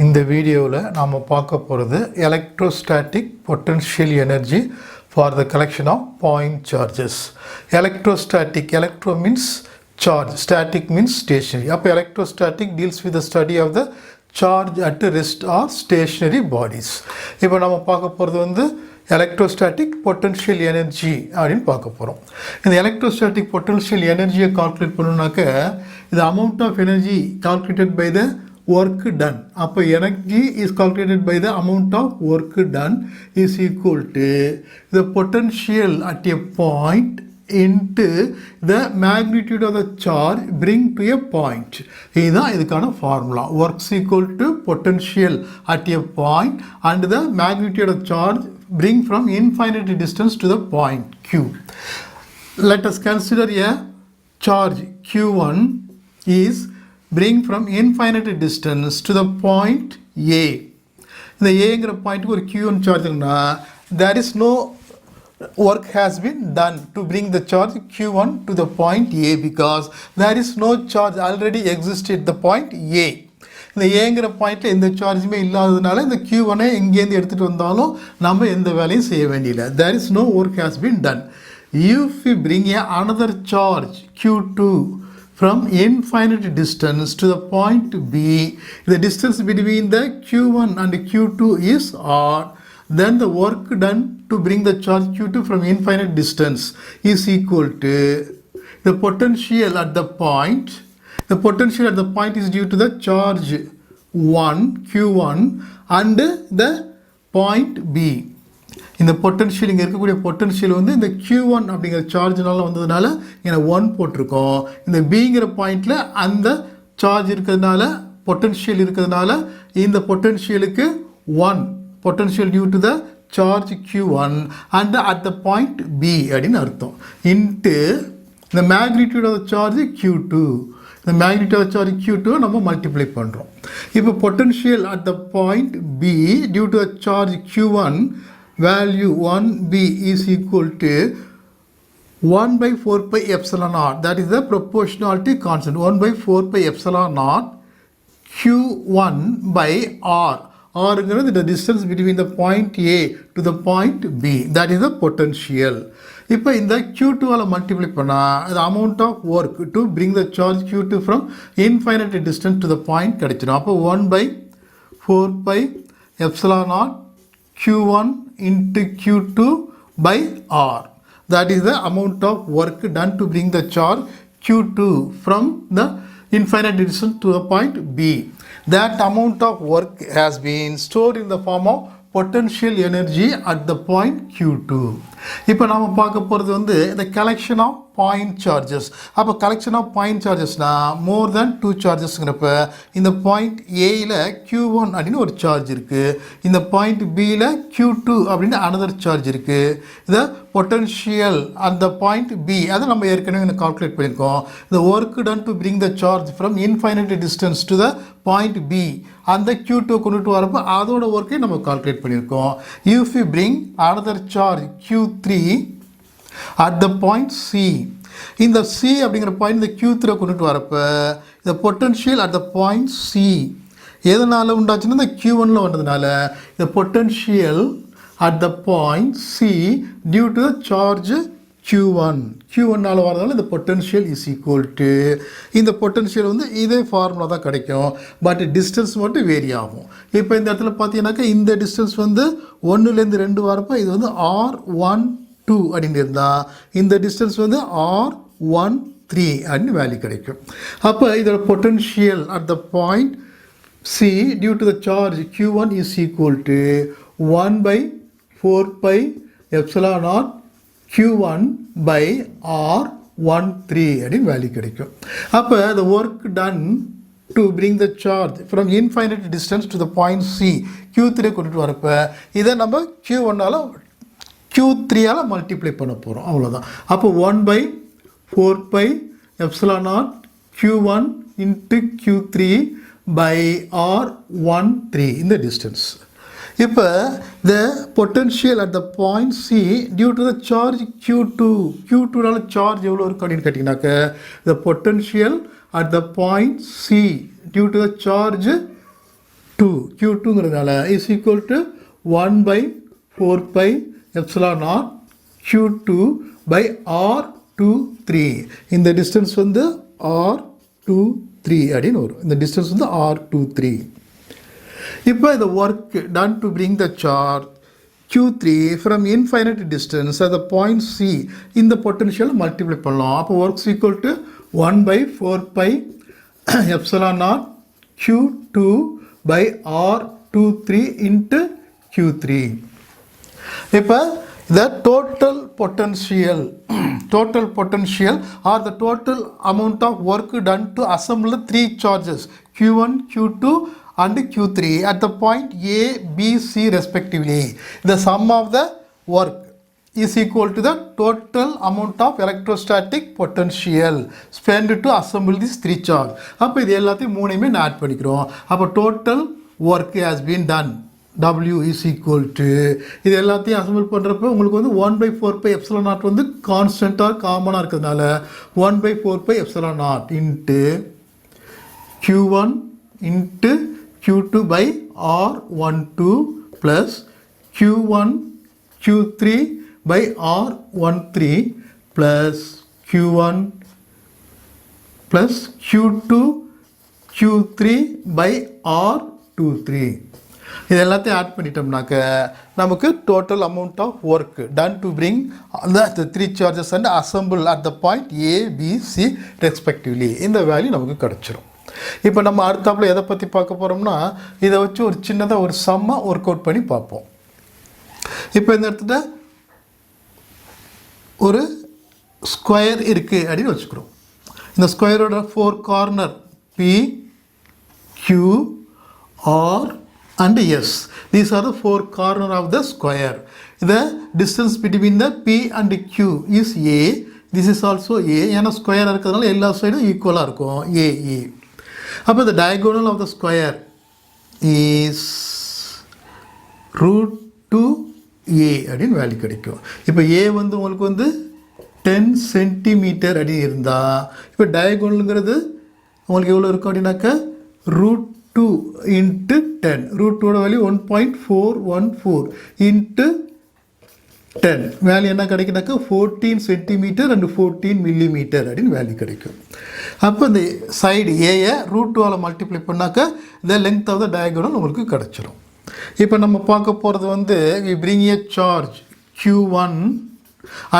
இந்த வீடியோவில் நாம் பார்க்க போகிறது electrostatic potential energy for the collection of point charges. Electrostatic, electro means charge, static means stationary. அப்போ electrostatic deals with the study of the charge at rest or stationary bodies. இப்போ நம்ம பார்க்க போகிறது வந்து electrostatic potential energy அப்படின்னு பார்க்க போகிறோம். இந்த electrostatic potential energy கால்குலேட் பண்ணணும்னாக்க the amount of energy calculated by the work done. அப்போ energy is calculated by the amount of work done is equal to the potential at a point into the magnitude of the charge bring to a point. இதுதான் இதுக்கான formula. Work is equal to potential at a point and the magnitude of charge bring from infinite distance to the point Q. Let us consider a charge Q1 is bring from infinite distance to the point A. இந்த ஏங்கிற பாயிண்ட்டுக்கு ஒரு Q1 சார்ஜ்னா there is no work has been done to bring the charge Q1 to the point A because there is no charge already existed the point A. இந்த ஏங்கிற பாயிண்ட்ல எந்த சார்ஜுமே இல்லாததுனால இந்த Q1 எங்கேருந்து எடுத்துகிட்டு வந்தாலும் நம்ம எந்த வேலையும் செய்ய வேண்டியதில்லை. There is no work has been done. If we bring another charge Q2 from infinite distance to the point B, the distance between the Q1 and Q2 is R. Then the work done to bring the charge Q2 from infinite distance is equal to the potential at the point. The potential at the point is due to the charge 1 Q1 and the point B. இந்த potential இங்கே இருக்கக்கூடிய potential வந்து இந்த Q1 அப்படிங்கிற சார்ஜ்னால வந்ததுனால இங்கே 1 போட்டிருக்கோம். இந்த Bங்கிற பாயிண்டில் அந்த சார்ஜ் இருக்கிறதுனால பொட்டன்ஷியல் இருக்கிறதுனால இந்த பொட்டன்ஷியலுக்கு 1 potential due to the charge Q1 and at the point B அப்படின்னு அர்த்தம் into the magnitude of the charge Q2. the magnitude of the charge Q2 நம்ம multiply பண்ணுறோம். இப்போ potential at the point B due to the charge Q1 value 1B is equal to 1 by 4 pi epsilon naught. That is the proportionality constant. 1 by 4 pi epsilon naught Q1 by R. R is the distance between the point A to the point B. That is the potential. இப்போ இந்த Q2 all multiply பண்ணால் the amount of work to bring the charge Q2 from infinite distance to the point கிடைச்சிடும். அப்போ 1 by 4 pi epsilon naught Q1 into Q2 by R. That is the amount of work done to bring the charge Q2 from the infinite distance to the point B. That amount of work has been stored in the form of potential energy at the point Q2. இப்போ நாம பார்க்க போகிறது வந்து the collection of point charges. அப்போ collection of point chargesனா more than 2 chargesங்கிறப்ப இந்த point Aயில் Q1 அப்படின்னு ஒரு charge இருக்குது, இந்த point Bயில் Q2 அப்படின்னு another சார்ஜ் இருக்குது. இந்த potential at the point B அதை நம்ம ஏற்கனவே கால்குலேட் பண்ணியிருக்கோம். the work done to bring the charge from infinite distance to the point B அந்த Q2 கொண்டுட்டு வரப்போ அதோட ஒர்க்கை நம்ம கால்குலேட் பண்ணியிருக்கோம். if we bring another charge Q3 at the point C, இந்த C அப்படிங்கிற பாயிண்ட் இந்த Q3 கொண்டுட்டு வரப்போ இந்த potential at the point C எதனால் உண்டாச்சுன்னா இந்த Q1ல வந்ததுனால இந்த potential at the point C due to the charge Q1னால வரதால இந்த பொட்டன்ஷியல் இஸ் ஈக்குவல் டு இந்த பொட்டன்ஷியல் வந்து இதே ஃபார்முலா தான் கிடைக்கும், பட் டிஸ்டன்ஸ் மட்டும் வேரி ஆகும். இப்போ இந்த இடத்துல பார்த்தீங்கன்னாக்கா இந்த டிஸ்டன்ஸ் வந்து 1லேருந்து 2 வரப்போ இது வந்து R12 அப்படின்னு இருந்தால் இந்த டிஸ்டன்ஸ் வந்து R13 அப்படின்னு வேல்யூ கிடைக்கும். அப்போ இதோட potential at the point C due to the charge Q1 is equal to 1 by 4 pi epsilon naught Q1 by R13 அப்படின்னு வேல்யூ கிடைக்கும். அப்போ the work done to bring the charge from infinite distance to the point C Q3 கொண்டுட்டு வரப்போ இதை நம்ம Q1ஆல் Q3ஆல் multiply பண்ண போகிறோம், அவ்வளோதான். அப்போ 1 by 4 pi epsilon naught Q1 into Q3 by R13 இந்த டிஸ்டன்ஸ். இப்போ the potential at the point C due to the charge Q2னால சார்ஜ் எவ்வளோ இருக்குது அப்படின்னு கேட்டிங்கனாக்க the potential at the point C due to the charge 2 q2ங்கிறதுனால is equal to 1 by 4 pi epsilon naught q2 by r23. இந்த distance வந்து r23 அப்படின்னு வரும். இந்த distance வந்து r23. இப்போ இந்த work done to bring the charge q3 from infinite distance at the point C in the potential multiply பண்ணலாம். அப்போ work is equal to 1 by 4 pi epsilon naught q2 by r23 into q3. இப்போ the total potential or the total amount of work done to assemble the three charges q1, q2 and q3 at the point A, B, C respectively. The sum of the work is equal to the total amount of electrostatic potential spent to assemble these three charges. அப்போ இது எல்லாத்தையும் மூணையுமே நான் add பண்ணிக்கிறோம். அப்போ total work has been done. W is equal to இது எல்லாத்தையும் assemble பண்ணுறப்ப உங்களுக்கு வந்து 1 by 4 pi epsilon naught வந்து கான்ஸ்டண்ட்டாக காமனாக இருக்கிறதுனால 1 by 4 pi epsilon naught into q1 into q2 by r12 plus q1 q3 by r13 plus q1 plus q2 q3 by r23. இது எல்லாத்தையும் ஆட் பண்ணிட்டோம்னாக்க நமக்கு total amount of work done to bring the three charges and assemble at the point A, B, C respectively இந்த value நமக்கு கிடைச்சிரும். இப்போ நம்ம அடுத்தாப்புல எதை பற்றி பார்க்க போகிறோம்னா இதை வச்சு ஒரு சின்னதாக ஒரு சம்மாக ஒர்க் அவுட் பண்ணி பார்ப்போம். இப்போ இந்த இடத்துல ஒரு ஸ்கொயர் இருக்குது அப்படின்னு வச்சுக்கிறோம். இந்த ஸ்கொயரோட 4 corner P, Q, R and S. These are the 4 corners of the square. The distance between the P and Q is A. This is also A. ஏன்னா ஸ்கொயராக இருக்கிறதுனால எல்லா சைடும் ஈக்குவலாக இருக்கும் AE. அப்போ the diagonal of the square is root 2A அப்படின்னு value கிடைக்கும். இப்போ A வந்து உங்களுக்கு வந்து 10 சென்டிமீட்டர் அடி இருந்தால் இப்போ டயகோனலுங்கிறது உங்களுக்கு எவ்வளோ இருக்கும் அப்படின்னாக்கா root 2 into 10. root 2 value 1.414 into 10 value என்ன கிடைக்குனாக்கா 14 சென்டிமீட்டர் அண்ட் 14 மில்லிமீட்டர் அப்படின்னு வேல்யூ கிடைக்கும். அப்போ இந்த சைடு ஏயை ரூட் 2ஆல் மல்டிப்ளை பண்ணாக்கா இந்த லென்த் ஆஃப் த டயகோனல் உங்களுக்கு கிடச்சிரும். இப்போ நம்ம பார்க்க போகிறது வந்து we bring a charge q1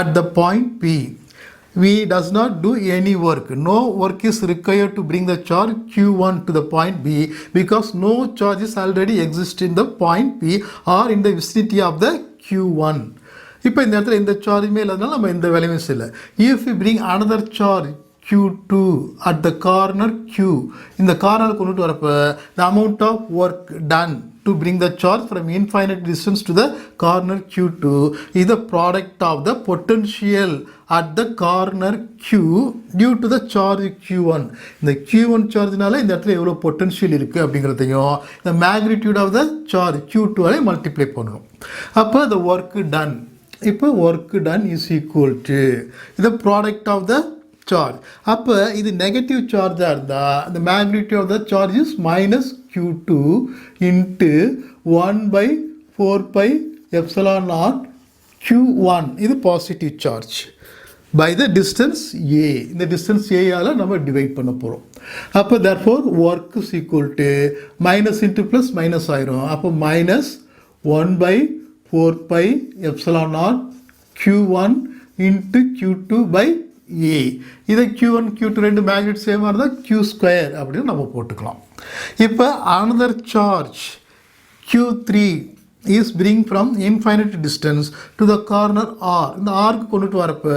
at the point P. We does not do any work. No work is required to bring the charge q1 to the point B because no charges already exist in the point P or in the vicinity of the q1. இப்போ இந்த இடத்துல இந்த சார்ஜுமே இல்லாதனால நம்ம இந்த வேலையுமே செய்யல. If we bring another charge q2 at the corner Q, இந்த கார்னர் கொண்டுட்டு வரப்போ the amount of work done to bring the charge from infinite distance to the corner q2 is the product of the potential at the corner Q due to the charge q1. இந்த q1 சார்ஜ்னால இந்த இடத்துல எவ்வளோ potential இருக்குது அப்படிங்கிறதையும் the magnitude of the charge q2 Ale multiply பண்ணணும். அப்போ the work done இப்போ work done is equal to the product of the charge. அப்போ இது நெகட்டிவ் சார்ஜாக இருந்தால் the magnitude of the charge is minus q2 into 1 by 4 pi epsilon naught q1 இது positive charge by the distance A. இந்த distance A all நம்ம divide பண்ண போகிறோம். அப்போ therefore work is equal to minus into plus minus ஆயிரும். அப்போ minus 1 by 4 pi epsilon naught q1 into q2 by A. இதை q1 q2 ரெண்டு magnet சேமாக இருந்தால் q ஸ்கொயர் அப்படின்னு நம்ம போட்டுக்கலாம். இப்போ another charge q3 is bring from infinite distance to the corner R. இந்த ஆர்க்கு கொண்டுட்டு வரப்போ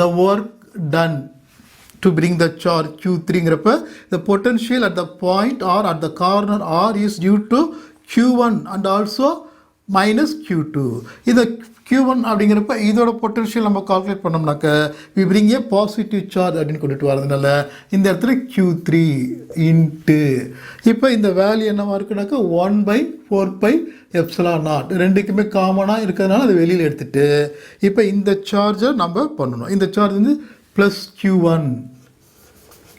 the work done to bring the charge q3ங்கிறப்ப the potential at the point or at the corner R is due to q1 and also minus q2. இந்த q1 அப்படிங்கிறப்ப இதோட potential நம்ம calculate பண்ணோம்னாக்க we bring a positive charge அப்படின்னு கொண்டுட்டு வரதுனால இந்த இடத்துல q3 into இப்போ இந்த வேல்யூ என்னவா இருக்குனாக்கா 1 by 4 pi epsilon naught ரெண்டுக்குமே காமனாக இருக்கிறதுனால அதை வெளியில் எடுத்துட்டு இப்போ இந்த சார்ஜை நம்ம பண்ணணும். இந்த சார்ஜ் வந்து ப்ளஸ்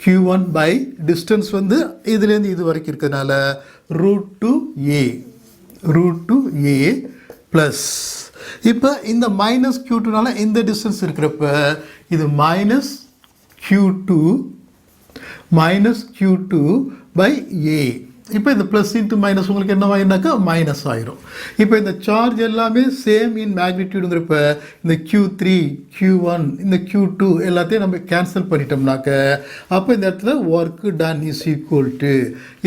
q1 by டிஸ்டன்ஸ் வந்து இதுலேருந்து இது வரைக்கும் இருக்கிறதுனால root 2a root 2a plus இப்போ இந்த மைனஸ் q2னால இந்த டிஸ்டன்ஸ் இருக்கிறப்ப இது மைனஸ் q2 by a. இப்போ இந்த ப்ளஸ் இன்ட்டு மைனஸ் உங்களுக்கு என்ன ஆயிருந்தாக்கா மைனஸ் ஆயிரும். இப்போ இந்த சார்ஜ் எல்லாமே சேம் இன் மேக்னிடியூடுங்கிறப்ப இந்த Q3 Q1 இந்த Q2 எல்லாத்தையும் நம்ம கேன்சல் பண்ணிட்டோம்னாக்க அப்போ இந்த இடத்துல work done is equal to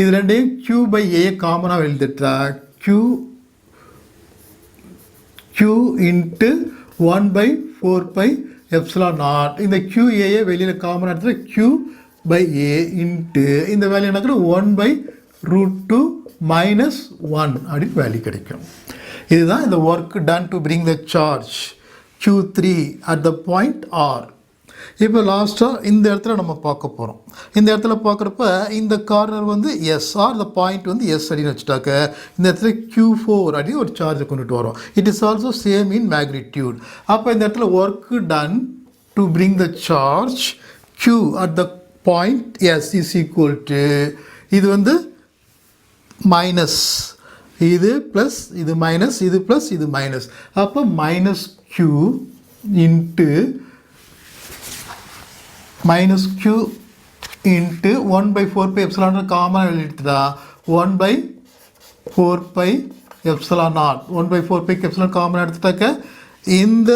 இது ரெண்டையும் Q by A காமனாக எழுதிட்டா Q into 1 by 4 pi epsilon naught இந்த QA வெளியில் காமனாக எடுத்துகிற Q by A இன்ட்டு இந்த வேல்யூ என்ன 1 by root 2 minus 1 அப்படின்னு வேல்யூ கிடைக்கும். இதுதான் இந்த work done to bring the charge Q3 at the point R. இப்போ லாஸ்ட்டாக இந்த இடத்துல நம்ம பார்க்க போகிறோம். இந்த இடத்துல பார்க்குறப்ப இந்த கார்னர் வந்து எஸ்ஆர் இந்த பாயிண்ட் வந்து எஸ் அப்படின்னு வச்சுட்டாக்க இந்த இடத்துல Q4 அப்படின்னு ஒரு சார்ஜை கொண்டுட்டு வரோம். It is also same in magnitude. அப்போ இந்த இடத்துல work done to bring the charge Q at the point S is equal to இது வந்து மைனஸ் இது ப்ளஸ் இது மைனஸ் இது ப்ளஸ் இது மைனஸ் அப்போ minus q into minus q into 1 by 4 pi epsilon காமனாக எழுதிட்டா 1 by 4 pi epsilon naught 1 by 4 pi epsilon காமனாக எடுத்துட்டாக்க இந்த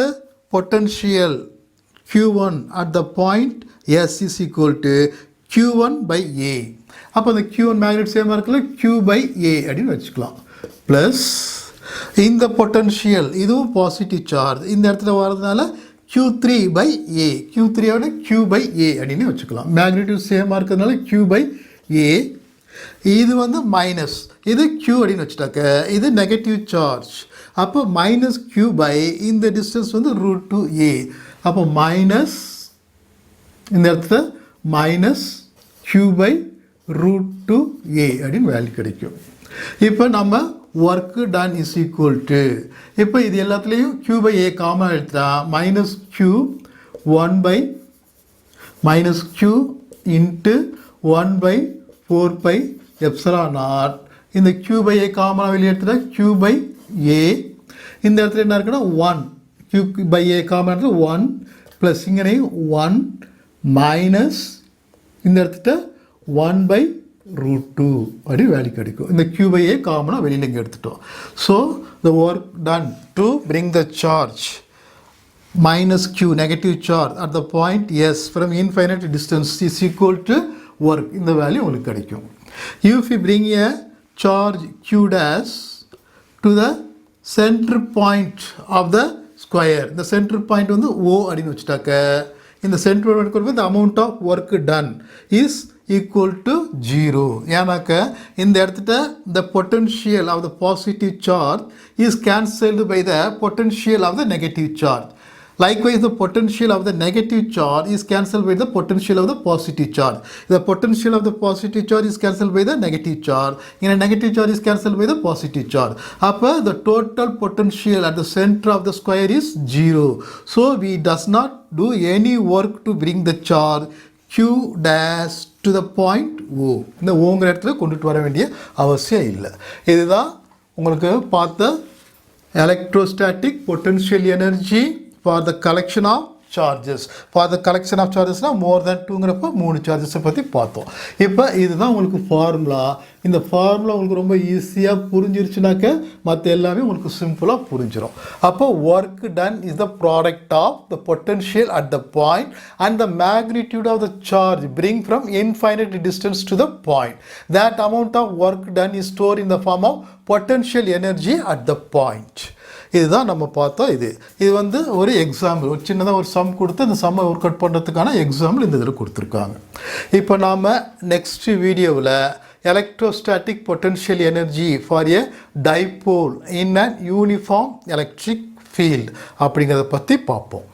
potential q1 at the point s is equal to q1 by a. அப்போ அந்த Q1 magnet சேமாக இருக்குல்ல Q by A அப்படின்னு வச்சுக்கலாம் plus இந்த பொட்டன்ஷியல் இதுவும் பாசிட்டிவ் சார்ஜ் இந்த இடத்துல வர்றதுனால Q3 by A Q3 Q by A அப்படின்னு வச்சுக்கலாம். மேக்னிடியூட் சேமாக இருக்கிறதுனால Q by A இது வந்து மைனஸ் இது Q அப்படின்னு வச்சுட்டாக்க இது நெகட்டிவ் சார்ஜ் அப்போ மைனஸ் Q by இந்த டிஸ்டன்ஸ் வந்து root 2a அப்போ மைனஸ் இந்த இடத்துல minus Q by root 2a அப்படின்னு வேல்யூ கிடைக்கும். இப்போ நம்ம work done is equal to இப்போ இது எல்லாத்துலேயும் Q by A காமன் எடுத்தா minus Q 1 by minus Q into 1 by 4 pi epsilon naught இந்த Q by A காமனாக வெளியே எடுத்துட்டா Q by A இந்த இடத்துல என்ன இருக்குன்னா 1 Q by A காமன் எடுத்து 1 ப்ளஸ் இங்கனையும் 1 மைனஸ் இந்த இடத்துல 1 by root 2 அப்படி வேல்யூ கிடைக்கும். இந்த Q by A காமனாக வெளியில் இங்கே எடுத்துட்டோம். So the work done to bring the charge minus Q negative charge at the point S from infinite distance is equal to work இந்த வேல்யூ உங்களுக்கு கிடைக்கும். If you bring a charge Q dash to the center point of the square இந்த center point வந்து O அப்படின்னு வச்சுட்டாக்க இந்த center point கொடுப்பது the amount of work done is equal to 0 ஏனாக்க இந்த இடத்துல the potential of the positive charge is cancelled by the potential of the negative charge. Likewise, the potential of the negative charge is cancelled by the potential of the positive charge. The potential of the positive charge is cancelled by the negative charge. In a negative charge is cancelled by the positive charge. Upper the total potential at the center of the square is 0. So we does not do any work to bring the charge Q dash to the point O. இந்த ஓங்கிற இடத்துல கொண்டுட்டு வர வேண்டிய அவசியம் இல்லை. இதுதான் உங்களுக்கு பார்த்த electrostatic potential energy for the collection of charges. For the collection of charges na more than 2ங்கிறப்ப 3 charges பற்றி பார்த்தோம். இப்போ இதுதான் உங்களுக்கு ஃபார்முலா. இந்த ஃபார்முலா உங்களுக்கு ரொம்ப ஈஸியாக புரிஞ்சிருச்சுனாக்க மற்ற எல்லாமே உங்களுக்கு சிம்பிளாக புரிஞ்சிடும். அப்போ work done is the product of the potential at the point and the magnitude of the charge bring from infinite distance to the point. That amount of work done is stored in the form of potential energy at the point. இதுதான் நம்ம பார்த்தோம். இது வந்து ஒரு example, ஒரு சின்னதாக ஒரு some கொடுத்து அந்த சம்மை ஒர்க் அவுட் பண்ணுறதுக்கான எக்ஸாம்பிள் இந்த இதில் கொடுத்துருக்காங்க. இப்போ நாம் நெக்ஸ்ட் வீடியோவில் electrostatic potential energy for a dipole in an uniform electric field அப்படிங்கிறத பற்றி பார்ப்போம்.